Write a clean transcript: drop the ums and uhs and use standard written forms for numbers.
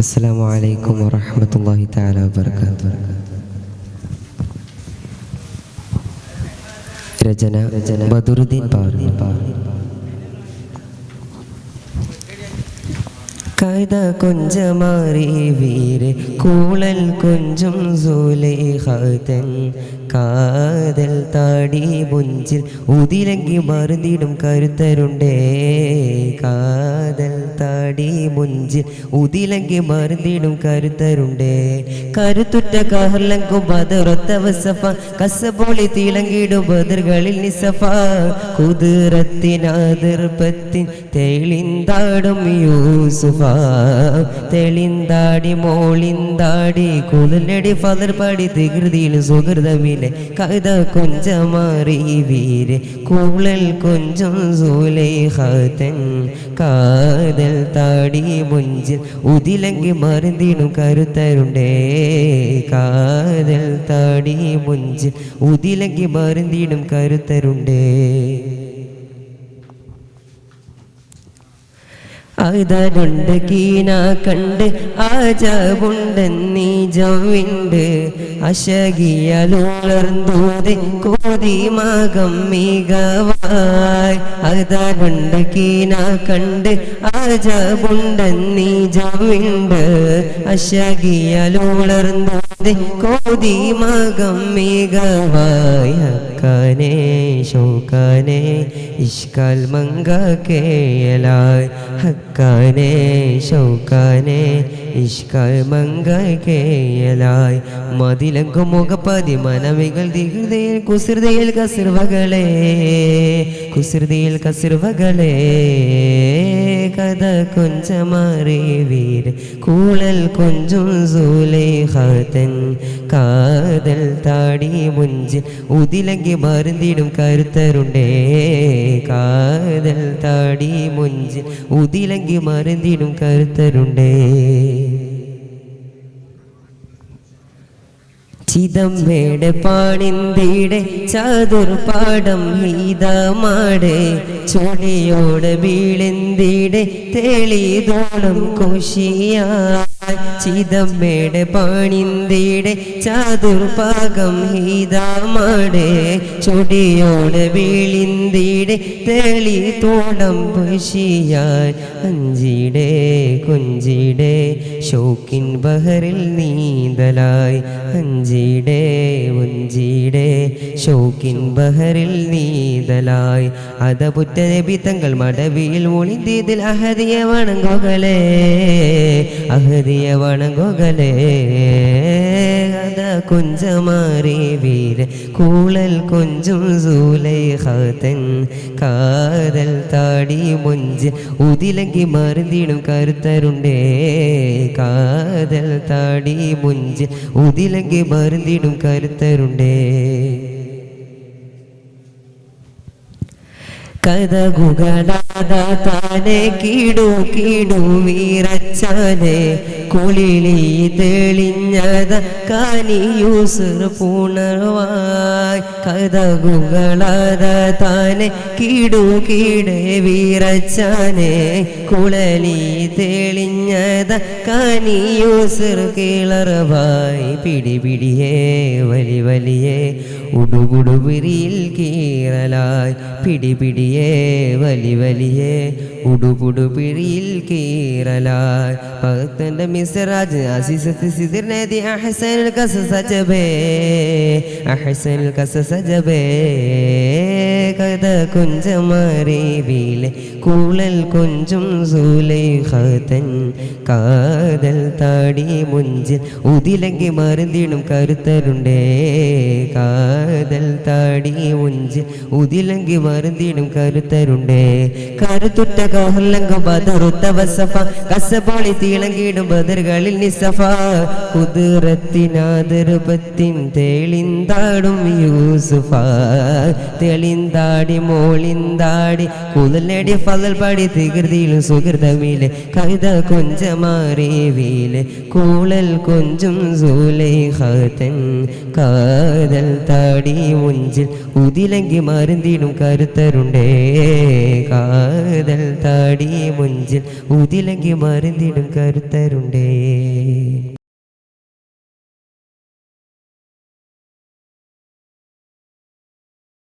അസ്സലാമു അലൈക്കും വറഹ്മത്തുള്ളാഹി തആല വബറകാതുഹു. രചന ബദറുദ്ദീൻ പാറി. കൈത കൊഞ്ചമാറി വീര് കൂളൽ കൊഞ്ചും സുലൈഖതൻ കാതൽ താടി മുഞ്ചിൽ ഉതിലങ്കി മറുതിടും കരുത്തരുണ്ടേ. കാതൽ താടി മുഞ്ചിൽ ഉതിലങ്കി മറുതിടും കരുത്തരുണ്ടേ. കരുത്തുറ്റ കഹർലങ്കും ബദറൊത്ത വസഫ കസബോളി തിളങ്ങിടും ബദറുകളിൽ നിസഫ. കുതിരത്തിനാതിർപ്പത്തിൻ തെളിന്താടും യൂസുഫ. തെളിന്താടി മോളിന്താടി കുലടി ഫദർ പടി തികൃതിയിൽ സുഹൃതമില്ല കൈത കൊഞ്ചമാറി വീര് കൂളൽ കൊഞ്ചും സുലൈഖതൻ കാതൽ താടി മുഞ്ചിൽ ഉതിലങ്കി മറുതിടും കരുത്തരുണ്ടേ. കാതൽ താടി മുഞ്ചിൽ ഉതിലങ്കി മറുതിടും കരുത്തരുണ്ടേ. അതനുണ്ട് കീന കണ്ട് ആജവുണ്ടെന്നീ ജവിണ്ട് അശകിയലുളർന്നൂത് കോതിമകം മികവായി. അതനുണ്ട് കീന കണ്ട് ആജവുണ്ടെന്നീ ജവിണ്ട് അശകിയലുളർന്നൂത് കോതിമകം മികവായി. ഹക്കാനെ ശോക്കാനെ ഇഷ്കാൽ മങ്ക കേയലായി. ഹക്കാനെ ശൗക്കാനെ ഇഷ്കാൽ മങ്ക കേയലായി. മതിലങ്കും മുഖപ്പതി മനവികൾ ദിഹൃദയിൽ കുസൃതിയിൽ കസിർവകളെ കുസൃതിയിൽ കസിർവകളെ. കഥ കൊഞ്ചമാറി വീര് കൂളൽ കൊഞ്ചും സുലൈഖതൻ കാതൽ താടി മുഞ്ചിൽ ഉതിലങ്കി മറുതിടും കരുത്തരുണ്ടേ. കാതൽ താടി മുഞ്ചിൽ ഉതിലങ്കി മറുതിടും കരുത്തരുണ്ടേ. ചിദംബേടെ പാണിന്തിടെ ചതുർപാടം ഹീതമാടെ ചൊടിയോടെ വീളിന്തിടെ തെളിതോളം കുശിയായി. ചിദംബേടെ പാണിന്തിടെ ചതുർപാകം ഹീതമാടെ ചൊടിയോടെ വീളിന്തിടെ തെളിതോളം കുശിയായി. അഞ്ചിടെ കുഞ്ചിടെ ഷൗക്കിൻ ബഹറിൽ നീന്തലായി. അഞ്ചിടെ ഉഞ്ചിടെ ഷൗക്കിൻ ബഹറിൽ നീന്തലായി. അതപുറ്റ നബി തങ്ങൾ മടവിയിൽ ഒളിന്തിതിൽ അഹദിയ വണങ്ങുകളെ അഹദിയ വണങ്ങുകളെ. അത കൊഞ്ചമാറി വീര് കൂളൽ കൊഞ്ചും സുലൈഖതൻ കാതൽ താടി മുഞ്ചിൽ ഉതിലങ്കി മറുതിടും കരുത്തരുണ്ടേ. കാതൽ താടി മുഞ്ചിൽ ഉതിലങ്കി മറുതിടും കരുത്തരുണ്ടേ. കഥകുകളാത താനെ കീടു കീടു വീരച്ചാനെ കുളിളി തെളിഞ്ഞത കാനി യൂസർ പുണർവായി. കഥകുകളാത താനെ കീടു കീടെ വീരച്ചാനെ കുളലി തെളിഞ്ഞത കാനി യൂസർ കിളർവായി. പിടി പിടിയേ വലി വലിയേ ഉടുപുടുപിരിയിൽ കീറലായി. പിടി പിടിയേ വലി വലിയേ ഉടുപുടുപിരിയിൽ കീറലായി. ഭക്തന്റെ മിസ്റാജ് അസീസത്ത് സിദിർ നദി അഹ്സനുൽ ഖസസ ജബേ അഹ്സനുൽ ഖസസ ജബേ. കഥ കൊഞ്ചമാറി വീലെ കൂളൽ കൊഞ്ചും സുലൈഖതൻ കാതൽ താടി മുഞ്ചിൽ ഉതിലങ്കി മറുതിടും കരുത്തരുണ്ടേ. കാതൽ താടി മുഞ്ചിൽ ഉതിലങ്കി മറുതിടും കരുത്തരുണ്ടേ. കരുത്തുറ്റ കഹർലങ്കും ബദറുത്ത വസഫ കസബോളി തിളങ്ങിടും ബദറുകളിൽ നിസഫ. കുതിരത്തിനാതിർപ്പത്തിൻ തെളിന്താടും യൂസുഫ. തെളിന്താ താടി മോളിന്താടി കുതലടി ഫലൽ പടി തികൃതിയിലും സുഹൃതമിലെ കവിത കൊഞ്ചമാറിവിലെ കൂളൽ കൊഞ്ചും സൂലൈഖതൻ കാതൽ താടി മുഞ്ചിൽ ഉതിലങ്കി മരുന്തിടും കരുത്തരുണ്ടേ കാതൽ താടി മുഞ്ചിൽ ഉതിലങ്കി മരുന്തിടും കരുത്തരുണ്ടേ